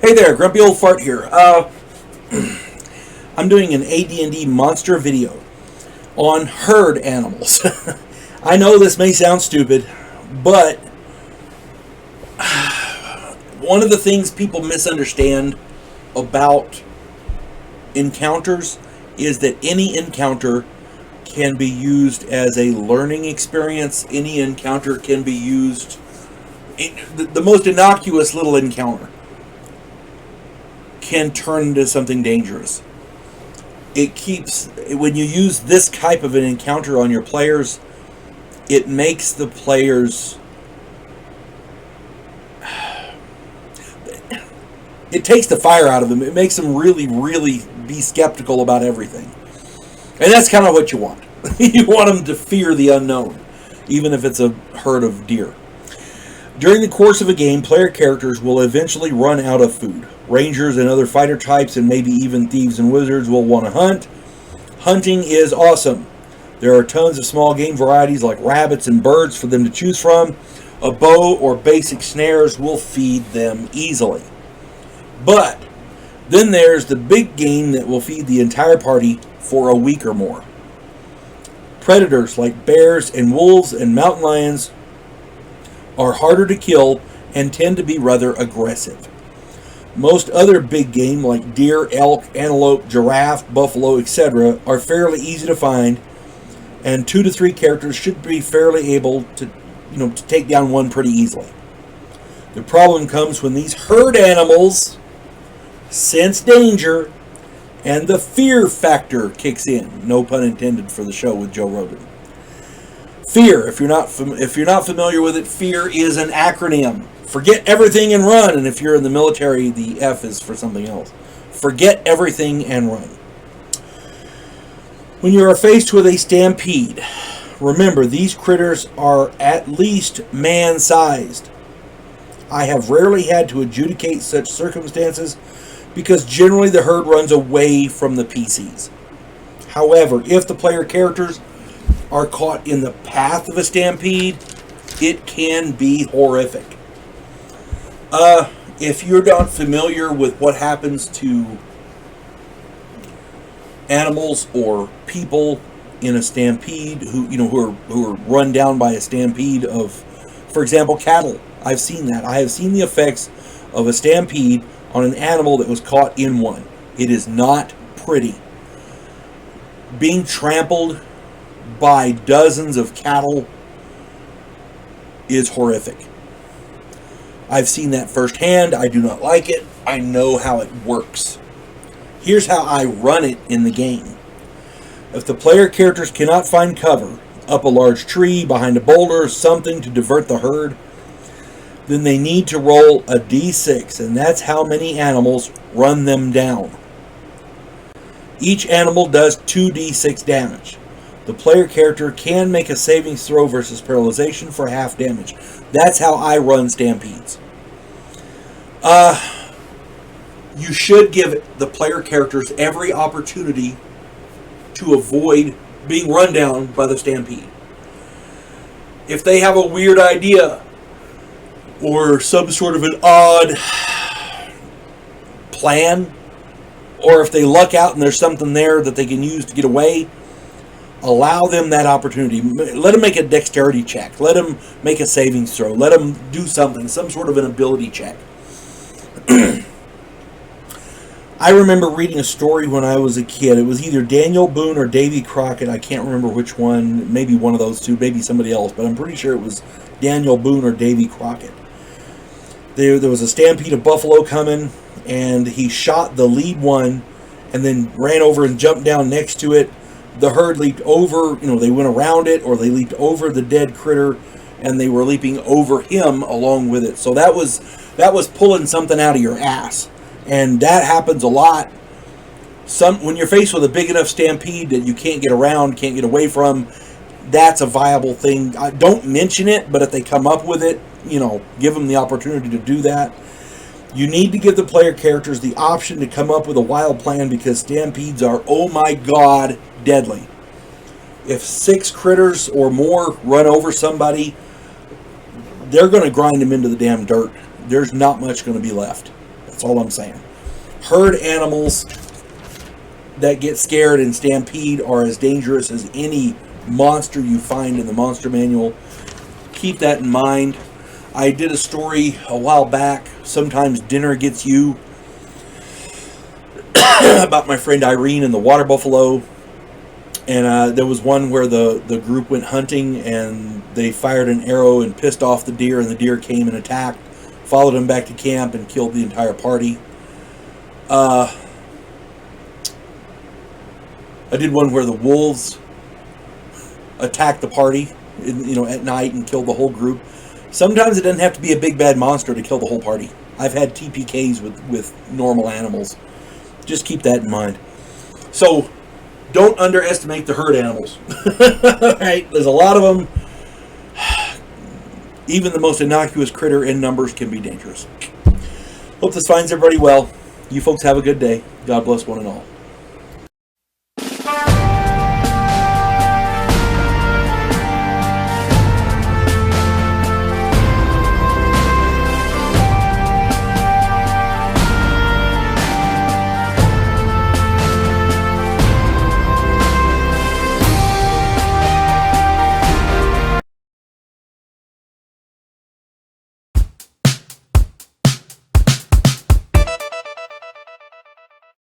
Hey there, Grumpy Old Fart here. I'm doing an AD&D monster video on herd animals. I know this may sound stupid, but one of the things people misunderstand about encounters is that any encounter can be used as a learning experience. Any encounter can be used, the most innocuous little encounter can turn into something dangerous. When you use this type of an encounter on your players, it makes the players, it takes the fire out of them. It makes them really, really be skeptical about everything. And that's kind of what you want. You want them to fear the unknown, even if it's a herd of deer. During the course of a game, player characters will eventually run out of food. Rangers and other fighter types, and maybe even thieves and wizards, will want to hunt. Hunting is awesome. There are tons of small game varieties like rabbits and birds for them to choose from. A bow or basic snares will feed them easily. But then there's the big game that will feed the entire party for a week or more. Predators like bears and wolves and mountain lions are harder to kill and tend to be rather aggressive. Most other big game like deer, elk, antelope, giraffe, buffalo, etc. are fairly easy to find, and 2 to 3 characters should be fairly able to take down one pretty easily. The problem comes when these herd animals sense danger and the fear factor kicks in. No pun intended for the show with Joe Rogan. Fear, if you're not familiar with it, fear is an acronym. Forget everything and run. And if you're in the military, the F is for something else. Forget everything and run. When you are faced with a stampede, remember these critters are at least man-sized. I have rarely had to adjudicate such circumstances because generally the herd runs away from the PCs. However, if the player characters are caught in the path of a stampede, it can be horrific. If you're not familiar with what happens to animals or people in a stampede who are run down by a stampede of, for example, cattle, I've seen that. I have seen the effects of a stampede on an animal that was caught in one. It is not pretty. Being trampled by dozens of cattle is horrific. I've seen that firsthand. I do not like it. I know how it works. Here's how I run it in the game. If the player characters cannot find cover, up a large tree, behind a boulder, something to divert the herd, then they need to roll a d6, and that's how many animals run them down. Each animal does 2d6 damage. The player character can make a savings throw versus paralyzation for half damage. That's how I run stampedes. You should give the player characters every opportunity to avoid being run down by the stampede. If they have a weird idea or some sort of an odd plan, or if they luck out and there's something there that they can use to get away, allow them that opportunity. Let them make a dexterity check. Let them make a savings throw. Let them do something, some sort of an ability check. I remember reading a story when I was a kid. It was either Daniel Boone or Davy Crockett. I can't remember which one. Maybe one of those two. Maybe somebody else. But I'm pretty sure it was Daniel Boone or Davy Crockett. There was a stampede of buffalo coming, and he shot the lead one and then ran over and jumped down next to it. The herd leaped over, they went around it, or they leaped over the dead critter, and they were leaping over him along with it. So that was pulling something out of your ass. And that happens a lot. When you're faced with a big enough stampede that you can't get around, can't get away from, that's a viable thing. Don't mention it, but if they come up with it, give them the opportunity to do that. You need to give the player characters the option to come up with a wild plan, because stampedes are, oh my god, deadly. If 6 critters or more run over somebody, they're going to grind them into the damn dirt. There's not much going to be left. That's all I'm saying. Herd animals that get scared and stampede are as dangerous as any monster you find in the monster manual. Keep that in mind. I did a story a while back, Sometimes Dinner Gets You, about my friend Irene and the water buffalo. And there was one where the group went hunting and they fired an arrow and pissed off the deer, and the deer came and attacked, followed them back to camp, and killed the entire party. I did one where the wolves attacked the party, at night and killed the whole group. Sometimes it doesn't have to be a big bad monster to kill the whole party. I've had TPKs with normal animals. Just keep that in mind. So, don't underestimate the herd animals. Right? There's a lot of them. Even the most innocuous critter in numbers can be dangerous. Hope this finds everybody well. You folks have a good day. God bless one and all.